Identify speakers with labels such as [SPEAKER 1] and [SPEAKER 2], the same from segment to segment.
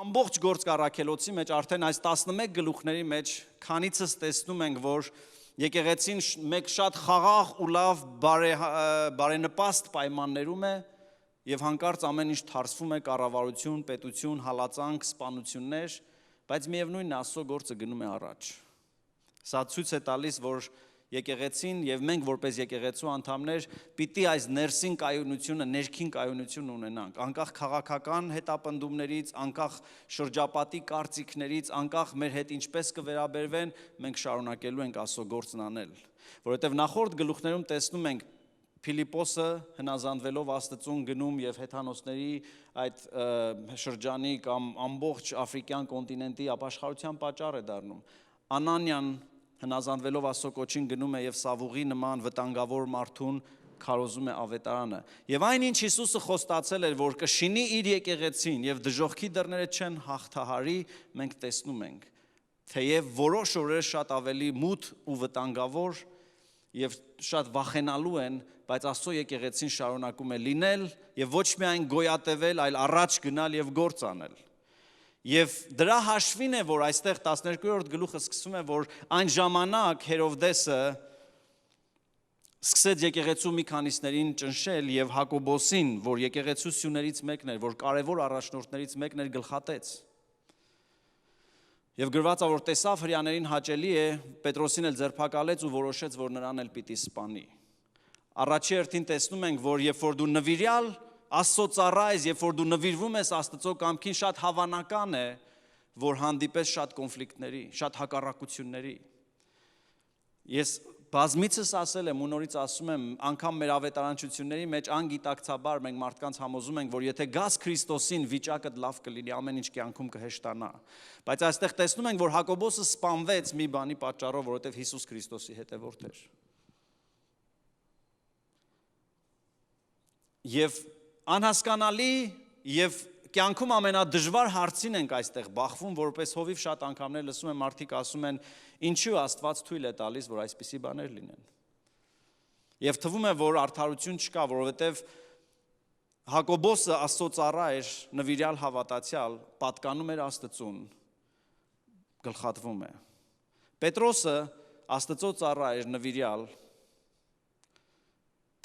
[SPEAKER 1] Ամբողջ գործք առաքելոցի մեջ արդեն այս 11 գլուխների մեջ քանիցս տեսնում ենք, որ եկեղեցին մեկ շատ խաղաղ ու լավ բարենպաստ պայմաններում է եւ հանկարծ ամեն ինչ թարսվում է կառավարություն, պետություն, հալածանք, սպանություններ, բայց միևնույնն է Աստծո գործը գնում է առաջ։ Սա ցույց է տալիս, որ եկեղեցին եւ մենք որպես եկեղեցու անդամներ պիտի այս ներսին կայունությունը, ներքին կայունությունը ունենանք, անկախ քաղաքական հետապնդումներից, անկախ շրջապատի կարծիքներից, անկախ մեր հետ ինչպես կվերաբերվեն, մենք շարունակելու ենք Աստծո գործն անել, որովհետեւ նախորդ գլուխներում տեսնում ենք Փիլիպոսը հնազանդվելով Աստծուն գնում եւ հեթանոսների այդ շրջանի կամ ամբողջ աֆրիկյան կոնտինենտի ապաշխարության պատճառ է դառնում։ Անանյան հնազանդվելով Աստծո կոչին գնում է եւ Սավուղի նման վտանգավոր մարդուն քարոզում է ավետարանը։ Եվ այնինչ Հիսուսը խոստացել էր, որ կշինի իր եկեղեցին եւ դժոխքի դռները չեն հաղթահարի, մենք տեսնում ենք։ Թեև որոշ օրեր շատ ավելի մութ ու վտանգավոր եւ շատ վախենալու են, բայց Աստծո եկեղեցին շարունակում է լինել եւ ոչ միայն գոյատևել, այլ առաջ գնալ եւ գործ անել։ Եվ դրա հաշվին է, որ այստեղ 12-րդ գլուխը սկսում է, որ այն ժամանակ Հերովդեսը սկսեց եկեղեցու մի քանիսներին ճնշել եւ Հակոբոսին, որ եկեղեցու սյուներից մեկն էր, որ կարևոր առաջնորդներից մեկն էր, գլխատեց։ Եվ գրված է, որ տեսավ հրեաներին հաճելի է, Պետրոսին էլ ձերբակալեց ու որոշեց, որ նրան էլ պիտի սպանի։ Առաջի հերթին տեսնում ենք, որ երբ որ դու նվիրյալ Աստծո ծառա ես, երբ որ դու նվիրվում ես Աստծո կամքին, շատ հավանական է, որ հանդիպես շատ կոնֆլիկտների, շատ հակառակությունների։ Ես բազմիցս ասել եմ ու նորից ասում եմ, անգամ մեր ավետարանչությունների մեջ անգիտակցաբար մենք մարդկանց համոզում ենք, որ եթե գաս Քրիստոսին, վիճակը լավ կլինի, ամեն ինչ կյանքում կհեշտանա։ Բայց այստեղ տեսնում ենք, որ Հակոբոսը սպանվեց մի բանի պատճառով, որովհետև Հիսուս Քրիստոսի հետևորդ էր։ Եվ անհասկանալի եւ կյանքում ամենադժվար հարցին ենք այստեղ բախվում, որպես հովիվ շատ անգամներ լսում եմ մարդիկ ասում են, ինչու Աստված թույլ է տալիս, որ այսպիսի բաներ լինեն։ Եվ թվում է, որ արդարություն չկա, որովհետև Հակոբոսը Աստծո ծառա էր, նվիրյալ հավատացյալ, պատկանում էր Աստծուն, գլխատվում է։ Պետրոսը Աստծո ծառա էր, նվիրյալ,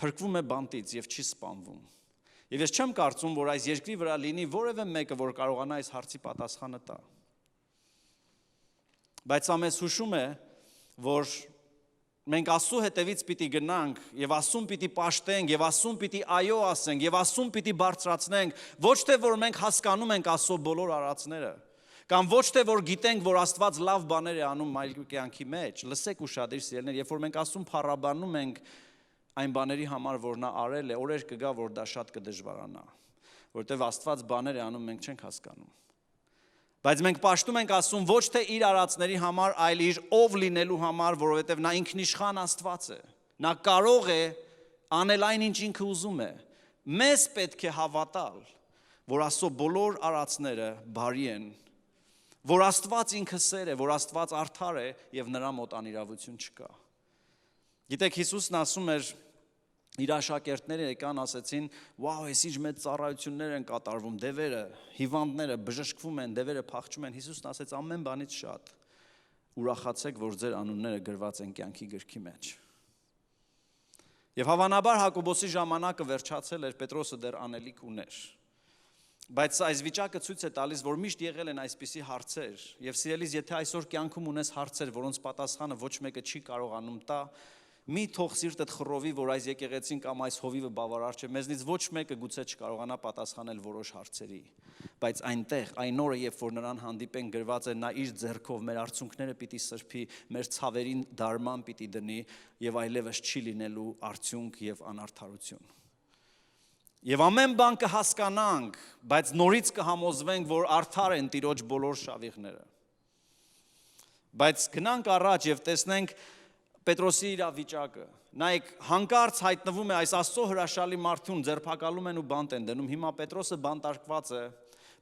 [SPEAKER 1] փրկվում է բանտից եւ չի սպանվում։ Եվ ես չեմ կարծում, որ այս երկրի վրա լինի որևէ մեկը, որ կարողանա այս հարցի պատասխանը տա։ Բայց սա մեզ հուշում է, որ մենք Աստծո հետևից պիտի գնանք եւ Աստծուն պիտի պաշտենք եւ Աստծուն պիտի այո ասենք եւ Աստծուն պիտի բարձրացնենք, ոչ թե որ մենք հասկանում ենք Աստծո բոլոր արածները, կամ ոչ թե որ գիտենք, որ Աստված լավ բաներ է անում մեր կյանքի մեջ։ Լսեք ուշադիր սիրելիներ, երբ որ մենք Աստծուն փառաբանում ենք այն բաների համար, որ նա արել է, օրեր կգա, որ դա շատ կդժվարանա, որովհետև Աստված բաներ է անում, մենք չենք հասկանում։ Բայց մենք պաշտում ենք Աստծուն ոչ թե իր արածների համար, այլ իր ով լինելու համար, որովհետև նա ինքնիշխան Աստված է։ Նա կարող է անել այն, ինչ ինքը ուզում է։ Մեզ պետք է հավատալ, որ Աստծո բոլոր արածները բարի են, որ Աստված ինքը սեր է, որ Աստված արդար է եւ նրա մոտ անիրավություն չկա։ Գիտեք, Հիսուսն ասում էր, իր աշակերտները եկան ասեցին, «Վաու, այս ինչ մեծ ծառայություններ են կատարվում, դևերը, հիվանդները բժշկվում են, դևերը փախչում են»։ Հիսուսն ասեց, ամեն բանից շատ ուրախացեք, որ ձեր անունները գրված են կյանքի գրքի մեջ։ Եվ հավանաբար Հակոբոսի ժամանակը վերջացել էր, Պետրոսը դեռ անելիք ուներ։ Բայց այս վիճակը ցույց է տալիս, որ միշտ եղել են այսպիսի հարցեր, եւ սիրելիս, եթե այսօր կյանքում ունես հարցեր, որոնց պատասխանը ոչ մեկը չի կարողանում տա, մի թող սիրտդ խռովի, որ այս եկեղեցին կամ այս հովիվը բավարար չէ, մեզնից ոչ մեկը գուցե չկարողանա պատասխանել որոշ հարցերի, բայց այնտեղ, այն օրը, երբ որ նրան հանդիպեն, գրված է, նա իր ձեռքով մեր արցունքները պիտի սրբի, մեր ցավերին դարման պիտի դնի եւ այլևս չի լինելու արդյունք եւ անարդարություն։ Եվ ամեն բան կհասկանանք, բայց նորից կհամոզվենք, որ արդար են Տիրոջ բոլոր շավիղները։ Բայց գնանք առաջ եւ տեսնենք Պետրոսի իրավիճակը, նայեք, հանկարծ հայտնվում է այս Աստծո հրաշալի մարդուն, ձերբակալում են ու բանտ են դնում, հիմա Պետրոսը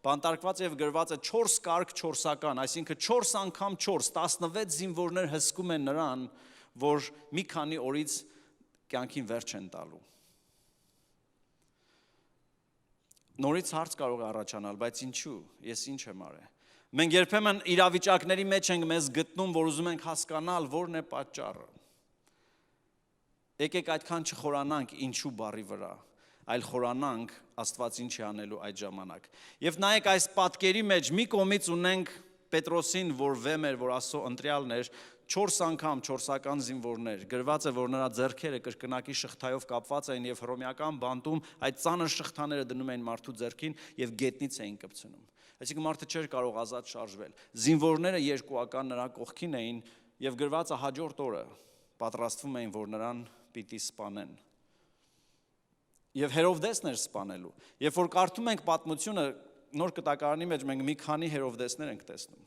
[SPEAKER 1] բանտարկված է եւ գրված է 4 կարգ 4-ական, այսինքն 4 անգամ 4, 16 զինվորներ հսկում են նրան, որ մի քանի օրից կյանքին վերջ են տալու։ Նորից հարց կարող է առաջանալ, բայց ինչու, ես ինչ եմ արել։ Մենք երբեմն իրավիճակների մեջ ենք մեզ գտնում, որ ուզում ենք հասկանալ, որն է պատճառը։ Եկեք այդքան չխորանանք ինչու բառի վրա, այլ խորանանք Աստված ինչ է անելու այդ ժամանակ։ Եվ նայեք այս պատկերի մեջ մի կողմից ունենք Պետրոսին, որ վեմ էր, որ Աստծո ընտրյալն էր, 4 անգամ չորսական զինվորներ, գրված է, որ նրա ձեռքերը կրկնակի շղթայով կապված էին եւ հռոմեական բանտում այդ ծանր շղթաները դնում էին մարդու ձեռքին եւ գետնից էին կպցնում։ Այսինքն մարդը չէր կարող ազատ շարժվել։ Զինվորները երկուական նրա կողքին էին եւ գրվածը հաջորդ օրը պատրաստվում էին, որ նրան պիտի սպանեն։ Եվ Հերովդեսն էր սպանելու։ Երբ որ կարդում ենք պատմությունը նոր կտակարանի մեջ մենք մի քանի Հերովդեսներ ենք տեսնում։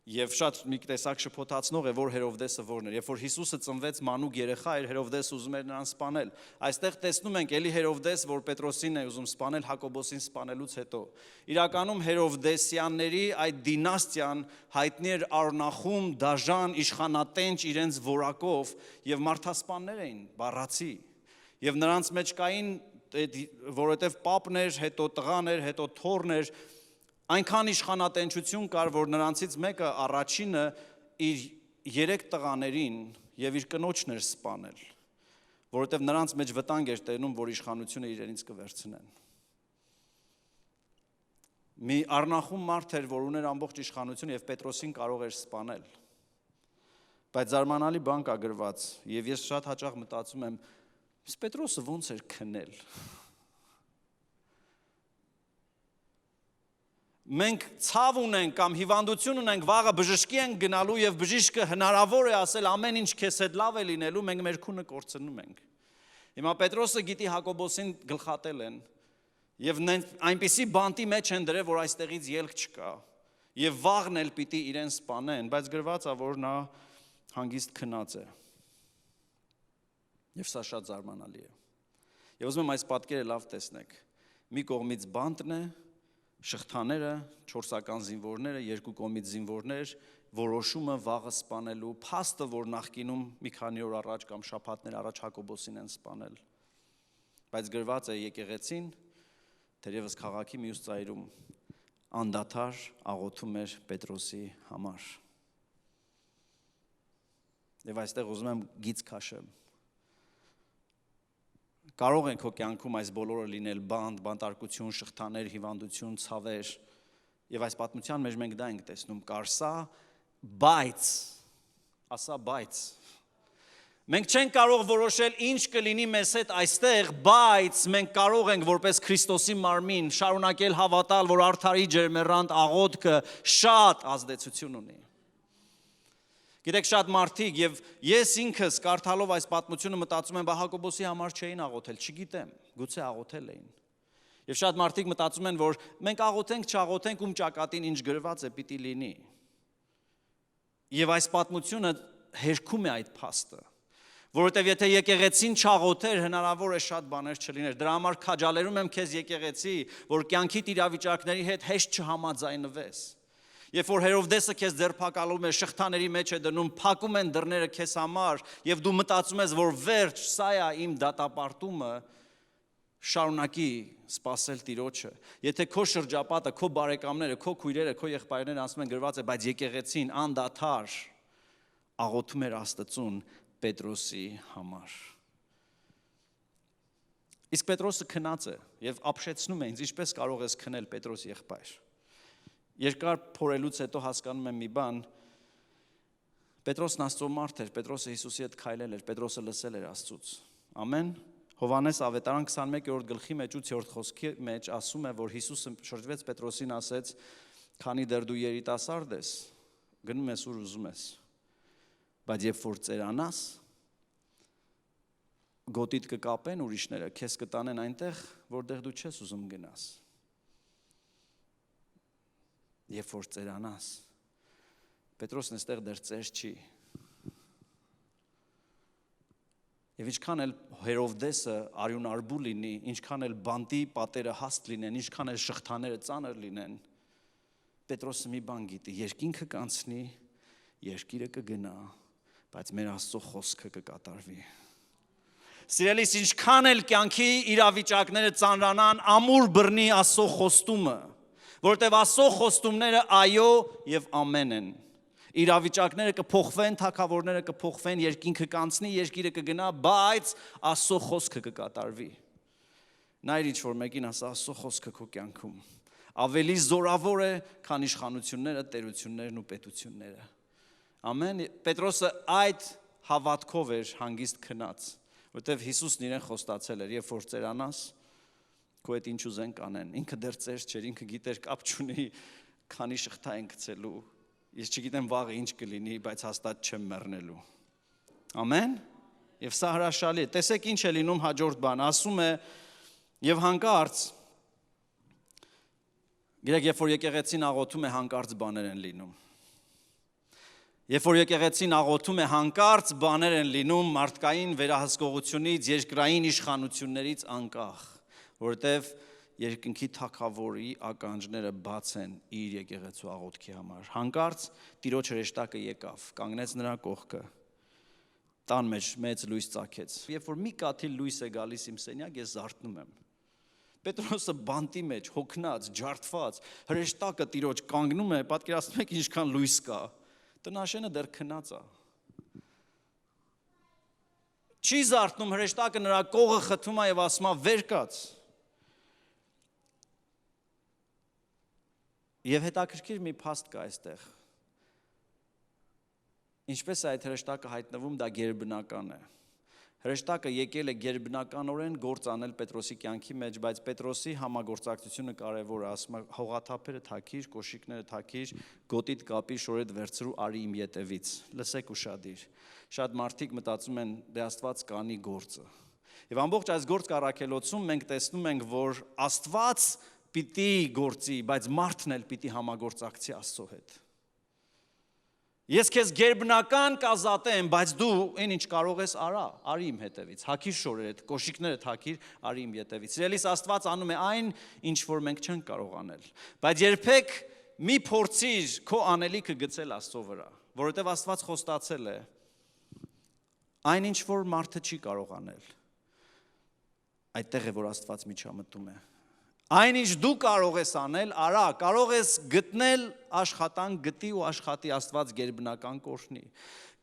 [SPEAKER 1] Եվ շատ մի տեսակ շփոթացնող է, որ Հերովդեսը որն էր։ Երբ որ Հիսուսը ծնվեց մանուկ երեխա էր, Հերովդեսը ուզում էր նրան սպանել։ Այստեղ տեսնում ենք էլի Հերովդես, որ Պետրոսին է ուզում սպանել Հակոբոսին սպանելուց հետո։ Իրականում Հերովդեսյանների այդ դինաստիան հայտնի էր առնախում, դաժան, իշխանատենչ իրենց որակով եւ մարդասպաններ էին, բառացի։ Եվ նրանց մեջ կային, որովհետև պապն էր, հետո տղան էր, հետո թոռն էր, այնքան իշխանատենչություն կար, որ նրանցից մեկը առաջինը իր 3 տղաներին եւ իր կնոջն էր սպանել, որովհետև նրանց մեջ վտանգ էր տենում, որ իշխանությունը իրենից կվերցնեն։ Մի առնախում մարդ էր, որ ուներ ամբողջ իշխանություն եւ Պետրոսին կարող էր սպանել։ Բայց զարմանալի բան կա գրված, եւ ես շատ հաճախ մտածում եմ, Պետրոսը ոնց էր քնել։ Մենք ցավ ունենք կամ հիվանդություն ունենք, վաղը բժշկի ենք գնալու եւ բժիշկը հնարավոր է ասել ամեն ինչ քեզ հետ լավ է լինելու, մենք մեր քունը կորցնում ենք։ Հիմա Պետրոսը գիտի Հակոբոսին գլխատել են եւ այնպիսի բանտի մեջ են դրել, որ այստեղից ելք չկա եւ վաղն էլ պիտի իրեն սպանեն, բայց գրված է, որ նա հանգիստ քնած է։ Եվ սա շատ զարմանալի է։ Եվ ուզում եմ այս պատկերը լավ տեսնեք։ Մի կողմից բանտն է, շղթաները, 4-ական զինվորները, 2 կողմից զինվորներ, որոշումը վաղը սպանելու, փաստը, որ նախկինում մի քանի օր առաջ կամ շաբաթներ առաջ Հակոբոսին են սպանել։ Բայց գրված է եկեղեցին, թերևս քաղաքի մյուս ծայրում անդադար աղոթում էր Պետրոսի համար։ Եվ այստեղ ուզում եմ գիծ քաշեմ։ Կարող են քո կյանքում այս բոլորը լինել բանտ, բանտարկություն, շղթաներ, հիվանդություն, ցավեր, եւ այս պատմության մեջ մենք դա ենք տեսնում, կար սա, բայց, ասա բայց, մենք չենք կարող որոշել ինչ կլինի մեզ հետ այստեղ, բայց մենք կարող ենք որպես Քրիստոսի մարմին շարունակել հավատալ, որ արդարի ջերմեռանդ աղոթքը շատ ազդեցություն ունի։ Գիտեք, շատ մարդիկ եւ ես ինքս կարդալով այս պատմությունը մտածում եմ, բա Հակոբոսի համար չէին աղոթել, չգիտեմ, գուցե աղոթել էին։ Եվ շատ մարդիկ մտածում են, որ մենք աղոթենք, չաղոթենք, ում ճակատին ինչ գրված է, պիտի լինի։ Եվ այս պատմությունը հերքում է այդ փաստը, որովհետև եթե եկեղեցին չաղոթեր, հնարավոր է շատ բաներ չլիներ։ Դրա համար քաջալերում եմ քեզ եկեղեցի, որ կյանքիդ իրավիճակների հետ հեշտ չհամաձայնվես։ Երբ որ Հերովդեսը քեզ ձերբակալում է, շղթաների մեջ է դնում, փակում են դռները քեզ համար, եւ դու մտածում ես, որ վերջ, սա է իմ դատապարտումը, շարունակի սпасել Տիրոջը։ Եթե քո շրջապատը, քո բարեկամները, քո քույրերը, քո եղբայրները ասում են գրված է, բայց եկեղեցին անդադար աղոթում էր Աստծուն Պետրոսի համար։ Իսկ Պետրոսը քնած է եւ ապշեցնում է ինձ, ինչպես կարող ես քնել Պետրոս եղբայր։ Երկար փորելուց հետո հասկանում եմ մի բան, Պետրոսն Աստծո մարդ էր, Պետրոսը Հիսուսի հետ քայլել էր, Պետրոսը լսել էր Աստծուց։ Ամեն։ Հովհաննես ավետարան 21-րդ գլխի մեջ 8-րդ խոսքի մեջ ասում է, որ Հիսուսը շրջվեց Պետրոսին, ասեց. «Քանի դեռ դու երիտասարդ ես, գնում ես ուր ուզում ես, բայց երբ որ ծերանաս, գոտիդ կկապեն ուրիշները, քեզ կտանեն այնտեղ, որտեղ դու չես ուզում գնաս։ Երբ որ ծերանաս, Պետրոսն այստեղ դեռ ծեր չի։ Եվ ինչքան էլ Հերովդեսը արյունարբու լինի, ինչքան էլ բանտի պատերը հաստ լինեն, ինչքան էլ շղթաները ծանր լինեն, Պետրոսը մի բան գիտի, երկինքը կանցնի, երկիրը կգնա, բայց մեր Աստծո խոսքը կկատարվի։ Սիրելիս, ինչքան էլ կյանքի իրավիճակները ծանրանան, ամուր բռնի Աստծո խոստումը, որտեղ Աստծո խոստումները այո եւ ամեն են։ Իրավիճակները կփոխվեն, թագավորները կփոխվեն, երկինքը կանցնի, երկիրը կգնա, բայց Աստծո խոսքը կկատարվի։ Նայր ինչ որ մեկին ասա Աստծո խոսքը քո կյանքում ավելի զորավոր է, քան իշխանությունները, տերություններն ու պետությունները։ Ամեն։ Պետրոսը այդ հավատքով էր հանգիստ քնած, որտեվ Հիսուսն իրեն խոստացել էր, երբ որ ծերանաս, քո հետ ինչ ուզեն կանեն։ Ինքը դեռ ծեր չէր, ինքը գիտեր կապ չունի, քանի շղթա են գցելու։ Ես չգիտեմ վաղը ինչ կլինի, բայց հաստատ չեմ մեռնելու։ Ամեն։ Եվ սա հրաշալի է։ Տեսեք ինչ է լինում հաջորդ բան, ասում է եւ հանկարծ Գիտեք, երբ որ եկեղեցին աղոթում է, հանկարծ բաներ են լինում։ Երբ որ եկեղեցին աղոթում է, հանկարծ բաներ են լինում մարդկային վերահսկողությունից, երկրային իշխանություններից անկախ, որովհետև երկնքի թագավորի ականջները բաց են իր եկեղեցու աղոթքի համար։ Հանկարծ Տիրոջ հրեշտակը եկավ, կանգնեց նրա կողքը, տան մեջ մեծ լույս ծագեց։ Երբ որ մի կաթիլ լույս է գալիս իմ սենյակ, ես զարթնում եմ։ Պետրոսը բանտի մեջ, հոգնած, ջարդված, հրեշտակը Տիրոջ կանգնում է, պատկերացնում եք ինչքան լույս կա, տնաշենը դեռ քնած է։ Չի զարթնում, հրեշտակը նրա կողը խթում է եւ ասում է վեր կաց։ Եվ հետաքրքիր մի փաստ կա այստեղ։ Ինչպես է այդ հրեշտակը հայտնվում, դա գերբնական է։ Հրեշտակը եկել է գերբնականորեն գործ անել Պետրոսի կյանքի մեջ, բայց Պետրոսի համագործակցությունը կարևոր է, ասում է հողաթափերը թաքիր, կոշիկները թաքիր, գոտիդ կապի, շորեդ վերցրու, արի իմ ետևից։ Լսեք ուշադիր։ Շատ մարդիկ մտածում են դե Աստված կանի գործը։ Եվ ամբողջ այս գործ առաքելոցում մենք տեսնում ենք, որ Աստված պիտի գործի, բայց մարդն էլ պիտի համագործակցի Աստծո հետ։ Ես քեզ գերբնական կազատեմ, բայց դու այն ինչ կարող ես արա, արի իմ հետևից, հագիր շորերդ, կոշիկներդ հագիր, արի իմ հետևից։ Սիրելիս Աստված անում է այն, ինչ որ մենք չենք կարող անել։ Բայց երբեք մի փորձիր քո անելիքը գցել Աստծո վրա, որովհետև Աստված խոստացել է այն ինչ որ մարդը չի կարող անել։ Այդտեղ է որ Աստված միջամտում է։ Այնինչ դու կարող ես անել, արա, կարող ես գտնել աշխատանք, գտի ու աշխատի Աստված գերբնական կորշնի։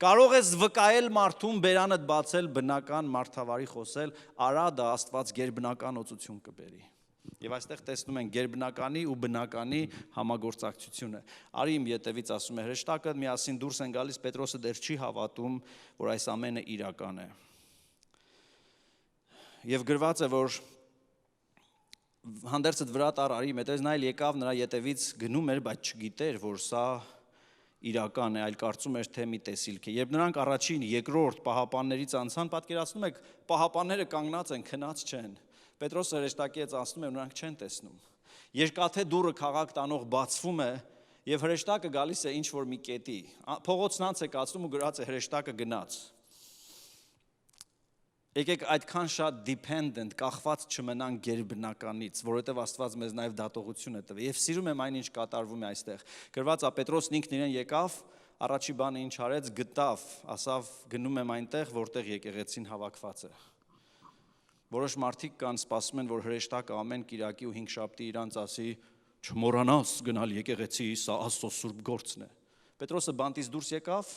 [SPEAKER 1] Կարող ես վկայել մարդուն, բերանդ բացել, բնական մարդավարի խոսել, արա դա Աստված գերբնական օծություն կբերի։ Եվ այստեղ տեսնում են գերբնականի ու բնականի համագործակցությունը։ Արի իմ ետևից ասում է հրեշտակը, միասին դուրս են գալիս, Պետրոսը դեռ չի հավատում, որ այս ամենը իրական է։ Եվ գրված է, որ հանդերձդ վրա տար արի մետես նա էլ եկավ նրա ետևից գնում էր, բայց չգիտեր, որ սա իրական է, այլ կարծում էր, թե մի տեսիլք է։ Երբ նրանք առաջին, երկրորդ պահապաններից անցան, պատկերացնում եք, պահապանները կանգնած են, քնած չեն։ Պետրոսը հրեշտակից անցնում է, նրանք չեն տեսնում։ Երկաթե դուռը քաղաք տանող բացվում է, եւ հրեշտակը գալիս է ինչ որ մի կետի։ Փողոցն անց է կացնում ու գրած է հրեշտակը գնաց։ Եկեք այդքան շատ dependent, կախված չմնանք գերբնականից, որովհետև Աստված մեզ նաև դատողություն է տվել։ Եվ սիրում եմ այն ինչ կատարվում է այստեղ։ Գրված է Պետրոսն ինքն իրեն եկավ, առաջի բանը ինչ արեց, գտավ, ասավ գնում եմ այնտեղ, որտեղ եկեղեցին հավաքված է։ Որոշ մարդիկ կան, սպասում են, որ հրեշտակը ամեն կիրակի ու հինգշաբթի իրանց ասի, չմոռանաս գնալ եկեղեցի, սա Աստծո սուրբ գործն է։ Պետրոսը բանտից դուրս եկավ,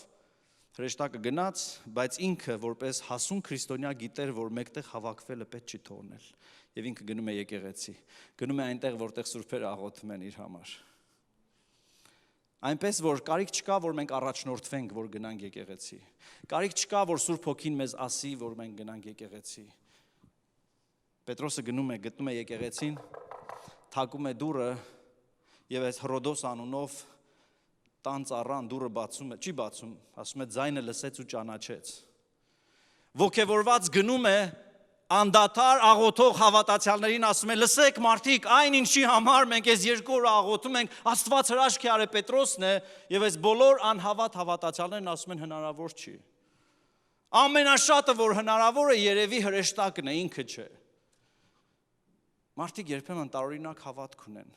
[SPEAKER 1] հրեշտակը գնաց, բայց ինքը որպես հասուն քրիստոնյա գիտեր, որ մեկտեղ հավաքվելը պետք չի թողնել, եւ ինքը գնում է եկեղեցի, գնում է այնտեղ, որտեղ սուրբերը աղոթում են իր համար։ Այնպես որ կարիք չկա, որ մենք առաջնորդվենք, որ գնանք եկեղեցի։ Կարիք չկա, որ Սուրբ Հոգին մեզ ասի, որ մենք գնանք եկեղեցի։ Պետրոսը գնում է, գտնում է եկեղեցին, թակում է դուռը եւ այս Հռոդոս անունով տան ծառան դուռը բացում է, չի բացում, ասում է ձայնը լսեց ու ճանաչեց։ Ոգևորված գնում է, անդադար աղոթող հավատացյալներին ասում է, լսեք մարդիկ, այն ինչի համար մենք այս 2 օր աղոթում ենք, Աստված հրաշք է արել, Պետրոսն է, եւ այս բոլոր անհավատ հավատացյալներն ասում են հնարավոր չի։ Ամենաշատը, որ հնարավոր է, երևի հրեշտակն է, ինքը չէ։ Մարդիկ երբեմն տարօրինակ հավատք ունեն։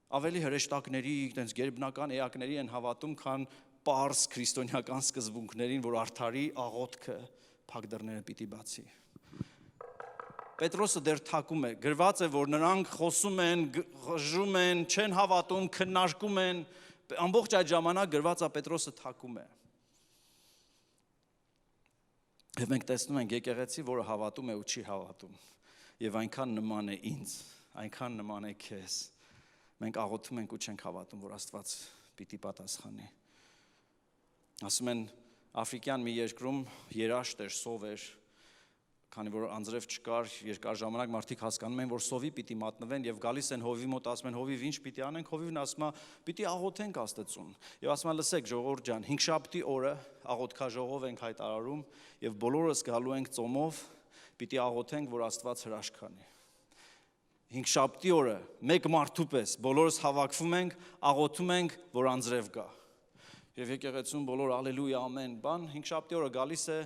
[SPEAKER 1] Ավելի հրեշտակների, այդպես գերբնական էակների են հավատում, քան պարզ քրիստոնեական սկզբունքներին, որ արդարի աղոթքը փակ դռները պիտի բացի։ Պետրոսը դեռ թակում է, գրված է, որ նրանք խոսում են, խժում են, չեն հավատում, քննարկում են, ամբողջ այդ ժամանակ գրված է Պետրոսը թակում է։ Եվ մենք տեսնում ենք եկեղեցի, որը հավատում է ու չի հավատում, եւ այնքան նման է ինձ, այնքան նման է քեզ, մենք աղոթում ենք ու չենք հավատում, որ Աստված պիտի պատասխանի։ Ասում են, աֆրիկյան մի երկրում երաշտ էր, սով էր, քանի որ անձրև չկար, երկար ժամանակ մարդիկ հասկանում են, որ սովի պիտի մատնվեն եւ գալիս են հովի մոտ, ասում են հովիվ ինչ պիտի անենք, հովիվն ասում է պիտի աղոթենք Աստծուն։ Եվ ասում է լսեք ժողովուրդ ջան, 5-շաբթի օրը աղոթքաժողով ենք հայտարարում եւ բոլորս գալու ենք ծոմով, պիտի աղոթենք, որ Աստված հրաշք անի։ 5-շաբթի օրը մեկ մարդու պես բոլորս հավաքվում ենք, աղոթում ենք, որ անձրև գա։ Եվ եկեղեցում բոլոր ալելույա ամեն բան 5-շաբթի օրը գալիս է,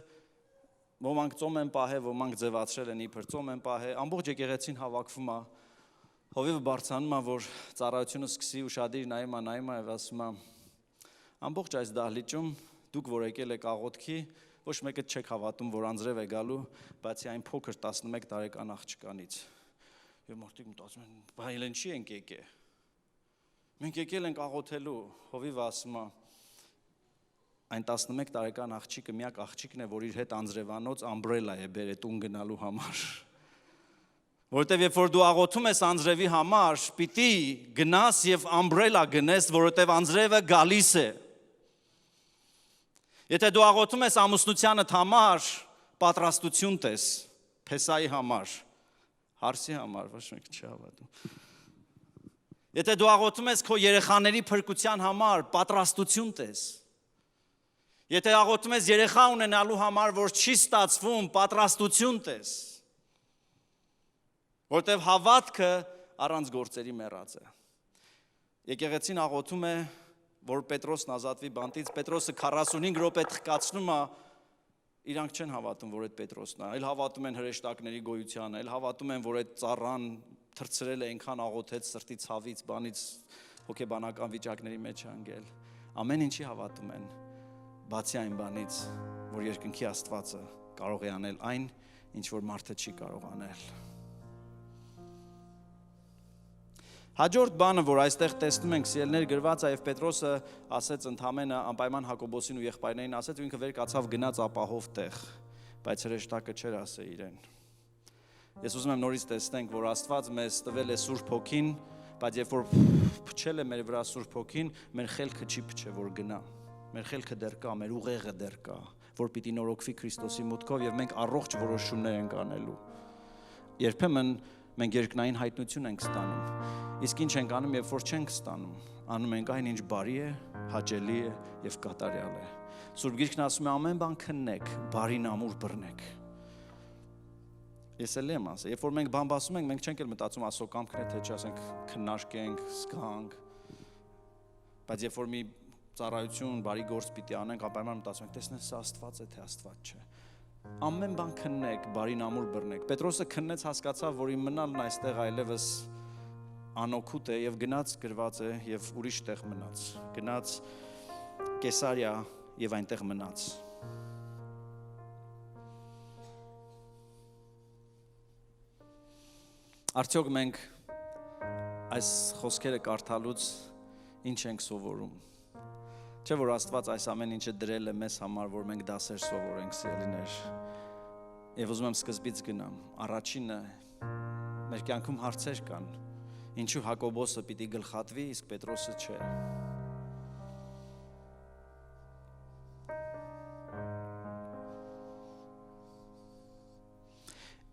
[SPEAKER 1] ոմանք ծոմ են պահե, ոմանք ձևացրել են իբր ծոմ են պահե, ամբողջ եկեղեցին հավաքվում է, հովիվը բարձրանում է, որ ծառայությունը սկսի ուշադիր նայում է եւ ասում է, ամբողջ այս դահլիճում դուք որ եկել եք աղոթքի, ոչ մեկը չեք հավատում, որ անձրև է գալու, բացի այն փոքր 11 տարեկան աղջկանից։ Եվ մարդիկ մտածում են, բայց ինչի ենք եկել։ Մենք եկել ենք աղոթելու, հովիվը ասում է, այն 11 տարեկան աղջիկը միակ աղջիկն է, որ իր հետ անձրևանոց ամբրելա է բերել տուն գնալու համար։ Որովհետև երբ որ դու աղոթում ես անձրևի համար, պիտի գնաս եւ ամբրելա գնես, որովհետև անձրևը գալիս է։ Եթե դու աղոթում ես ամուսնությանդ համար, պատրաստություն տես, Փեսայի համար, հարսի համար, ոչ մեկ չի հավատում։ Եթե դու աղոթում ես քո երեխաների փրկության համար, պատրաստություն տես։ Եթե աղոթում ես երեխա ունենալու համար, որ չի ստացվում, պատրաստություն տես։ Որտեվ հավատքը առանց գործերի մեռած է։ Եկեղեցին աղոթում է, որ Պետրոսն ազատվի բանտից, Պետրոսը 45 րոպե թխկացնում է, իրանք չեն հավատում, որ այդ Պետրոսն է, այլ հավատում են հրեշտակների գոյությանը, այլ հավատում են, որ այդ ծառան թրծրել է այնքան աղոթեց սրտի ցավից, բանից հոգեբանական վիճակների մեջ անգել։ Ամեն ինչի հավատում են, բացի այն բանից, որ երկնքի Աստվածը կարող է անել այն, ինչ որ մարդը չի կարող անել։ Հաջորդ բանը, որ այստեղ տեսնում ենք, սիրելիներ, գրված է, եւ Պետրոսը ասեց ընդամենը անպայման Հակոբոսին ու եղբայրներին ասեց, ու ինքը վեր կացավ գնաց ապահով տեղ, բայց հրեշտակը չէր ասել իրեն։ Ես ուզում եմ նորից տեսնենք, որ Աստված մեզ տվել է Սուրբ Հոգին, բայց երբ որ փչել է մեր վրա Սուրբ Հոգին, մեր խելքը չի փչե, որ գնա։ Մեր խելքը դեռ կա, մեր ուղեղը դեռ կա, որ պիտի նորոգվի Քրիստոսի մուտքով եւ մենք առողջ որոշումներ ենք անելու։ Երբեմն մենք երկնային հայտնություն ենք ստանում։ Իսկ ինչ ենք անում, երբ որ չենք ստանում, անում ենք այն, ինչ բարի է, հաճելի է եւ կատարյալ է։ Սուրբ Գիրքն ասում է ամեն բան քննեք, բարին ամուր բռնեք։ Ես էլ եմ ասել, երբ որ մենք բամբասում ենք, մենք չենք էլ մտածում ասո կամքն է թե չէ, ասենք քննարկենք, զգանք։ Բայց երբ որ մի ծառայություն, բարի գործ պիտի անենք, անպայման մտածում ենք, տեսնես սա Աստված է, թե Աստված չէ։ Ամեն բան քննեք, բարին ամուր բռնեք։ Պետրոսը քննեց, հասկացավ, որ իմ մնալն այստեղ այլևս անօգուտ է եւ գնաց գրված է եւ ուրիշ տեղ մնաց։ Գնաց Կեսարիա եւ այնտեղ մնաց։ Արդյոք մենք այս խոսքերը կարդալուց ինչ ենք սովորում։ Չէ՞ որ Աստված այս ամեն ինչը դրել է մեզ համար, որ մենք դասեր սովորենք, սիրելիներ։ Եվ ուզում եմ սկզբից գնամ։ Առաջինը մեր կյանքում հարցեր կան։ Ինչու Հակոբոսը պիտի գլխատվի, իսկ Պետրոսը չէ։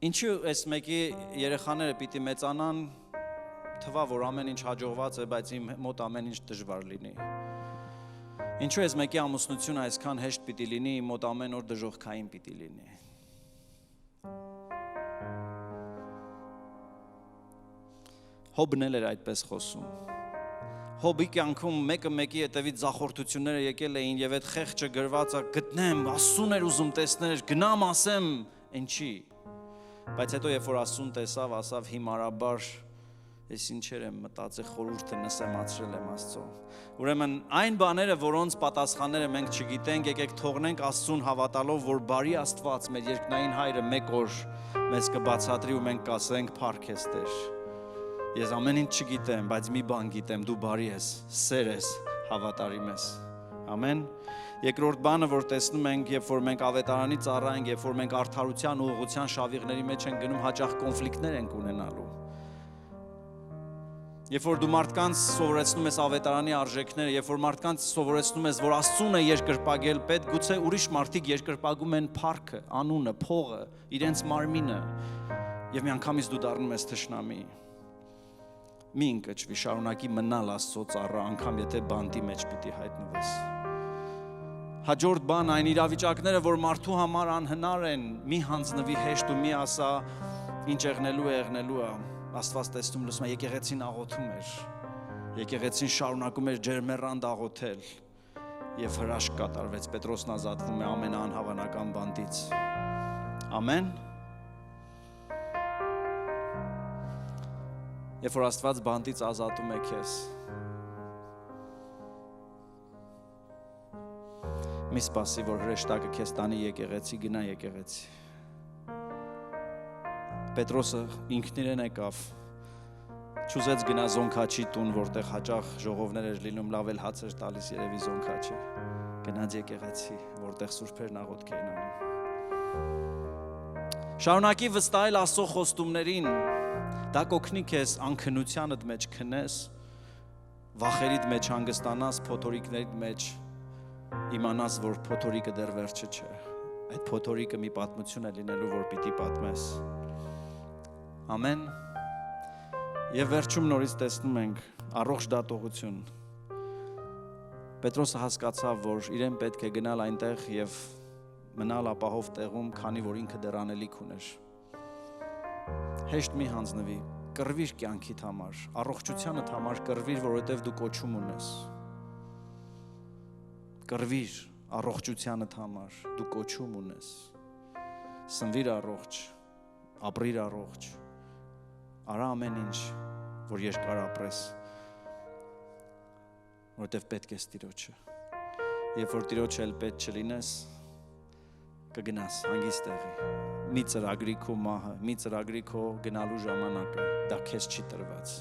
[SPEAKER 1] Ինչու այս մեկի երեխաները պիտի մեծանան, թվա որ ամեն ինչ հաջողված է, բայց իմ մոտ ամեն ինչ դժվար լինի։ Ինչու այս մեկի ամուսնությունը այսքան հեշտ պիտի լինի, իմ մոտ ամեն օր դժոխքային պիտի լինի։ Հոբն էլ էր այդպես խոսում։ Հոբի կյանքում մեկը մեկի հետևից զախորտությունները եկել էին եւ այդ խեղճը գրված է գտնեմ, ասուն էր ուզում տեսնել, գնամ ասեմ, ինչի։ Բայց հետո երբ որ ասուն տեսավ, ասավ հիմարաբար ես ինչեր եմ մտածել խորհուրդը նսեմացրել եմ Աստծո։ Ուրեմն այն բաները, որոնց պատասխանները մենք չգիտենք, եկեք թողնենք Աստծուն հավատալով, որ բարի Աստված, մեր երկնային Հայրը մեկ օր մեզ կբացատրի ու մենք կասենք փառք ես Տեր։ Ես ամեն ինչ չգիտեմ, բայց մի բան գիտեմ, դու բարի ես, սեր ես, հավատարիմ ես։ Ամեն։ Երկրորդ բանը, որ տեսնում ենք, երբ որ մենք ավետարանի ծառայենք, երբ որ մենք արդարության ու ուղղության շավիղների մեջ ենք գնում, հաճախ կոնֆլիկտներ ենք ունենալու։ Երբ որ դու մարդկանց սովորեցնում ես ավետարանի արժեքները, երբ որ մարդկանց սովորեցնում ես, որ Աստծուն է երկրպագել պետք, գուցե ուրիշ մարդիկ երկրպագում են փառքը, անունը, փողը, իրենց մարմինը, եւ միանգամից դու դառնում ես թշնամի։ Մի ընկճվի, շարունակի մնալ Աստծո ծառա, անգամ եթե բանտի մեջ պիտի հայտնվես։ Հաջորդ բան այն իրավիճակները, որ մարդու համար անհնար են, մի հանձնվի հեշտ ու մի ասա, ինչ եղնելու է։ Աստված տեսնում լսում է, եկեղեցին աղոթում էր, եկեղեցին շարունակում էր ջերմեռանդ աղոթել եւ հրաշք կատարվեց, Պետրոսն ազատվում է ամենաանհավանական բանտից։ Ամեն։ Երբ որ Աստված բանտից ազատում է քեզ, մի սպասի, որ հրեշտակը քեզ տանի եկեղեցի, գնա եկեղեցի։ Պետրոսը ինքն իրեն եկավ, չուզեց գնա Զոնքաչի տուն, որտեղ հաճախ ժողովներ էր լինում, լավ էլ հաց էր տալիս երևի Զոնքաչը, գնաց եկեղեցի, որտեղ սուրբերն աղոթք էին անում։ Շարունակի վստահել Աստծո խոստումներին, դա կօգնի քեզ անքնությանդ մեջ քնես, վախերիդ մեջ հանգստանաս, փոթորիկներիդ մեջ իմանաս, որ փոթորիկը դեռ վերջը չէ, այդ փոթորիկը մի պատմություն է լինելու, որ պիտի պատմես։ Ամեն։ Եվ վերջում նորից տեսնում ենք առողջ դատողություն։ Պետրոսը հասկացավ, որ իրեն պետք է գնալ այնտեղ եւ մնալ ապահով տեղում, քանի որ ինքը դեռ անելիք ուներ։ Հեշտ մի հանձնվի, կռվիր կյանքիդ համար, առողջությանդ համար կռվիր, որովհետեւ դու կոչում ունես։ Կռվիր առողջությանդ համար, դու կոչում ունես։ Սնվիր առողջ, ապրիր առողջ։ Արա ամեն ինչ, որ երկար ապրես, որտեվ պետք ես Տիրոջը։ Երբ որ Տիրոջը էլ պետք չլինես, կգնաս հանգիստ տեղի։ Մի ծրագրի քո մահը, մի ծրագրի քո գնալու ժամանակը, դա քեզ չի տրված։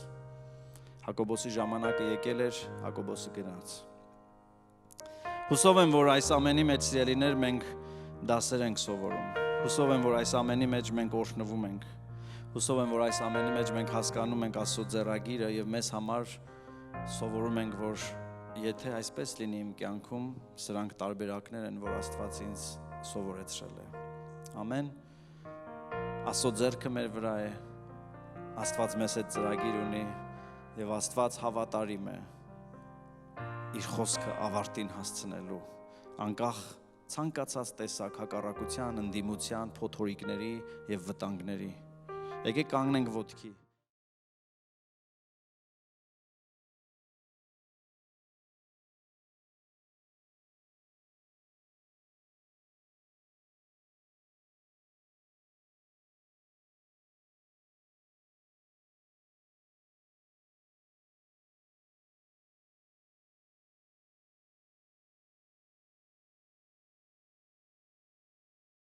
[SPEAKER 1] Հակոբոսի ժամանակը եկել էր, Հակոբոսը գնաց։ Հուսով եմ, որ այս ամենի մեջ սիրելիներ մենք դասեր ենք սովորում։ Հուսով եմ, որ այս ամենի մեջ մենք օրհնվում ենք։ Հուսով եմ, որ այս ամենի մեջ մենք հասկանում ենք Աստծո ձեռագիրը եւ մեզ համար սովորում ենք, որ եթե այսպես լինի իմ կյանքում, սրանք տարբերակներ են, որ Աստված ինձ սովորեցրել է։ Ամեն։ Աստծո ձեռքը մեր վրա է, Աստված մեզ հետ ծրագիր ունի եւ Աստված հավատարիմ է իր խոսքը ավարտին հասցնելու, անկախ ցանկացած տեսակ հակառակության, ընդդիմության, փոթորիկների եւ վտանգների։ Եկեք կանգնենք ոտքի։